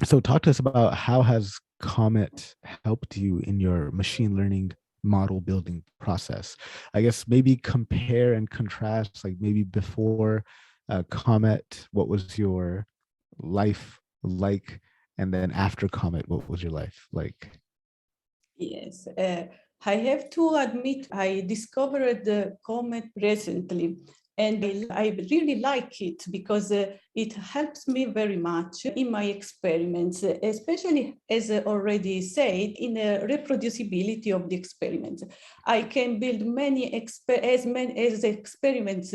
So talk to us about how has Comet helped you in your machine learning model building process? I guess maybe compare and contrast, like maybe before Comet, what was your life like? And then after Comet, what was your life like? Yes, I have to admit I discovered the Comet recently, and I really like it because it helps me very much in my experiments, especially as already said, in the reproducibility of the experiments. I can build many experiments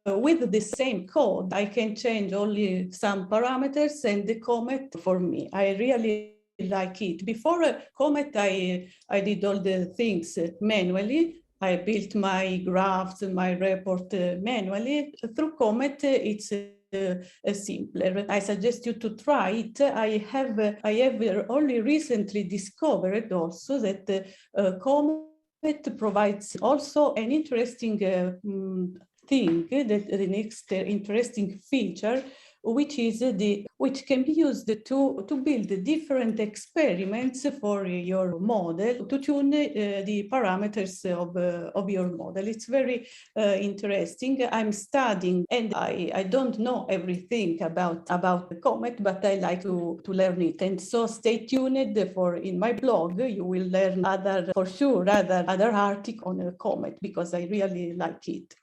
with the same code. I can change only some parameters, and the Comet for me, I really like it. Before Comet, I did all the things manually. I built my graphs and my report manually. Through Comet, it's simpler. I suggest you to try it. I have only recently discovered also that Comet provides also an interesting thing, that the next interesting feature, which can be used to build different experiments for your model, to tune the parameters of your model. It's very interesting. I'm studying, and I don't know everything about the Comet, but I like to learn it. And so stay tuned for in my blog. You will learn other article on a Comet because I really like it.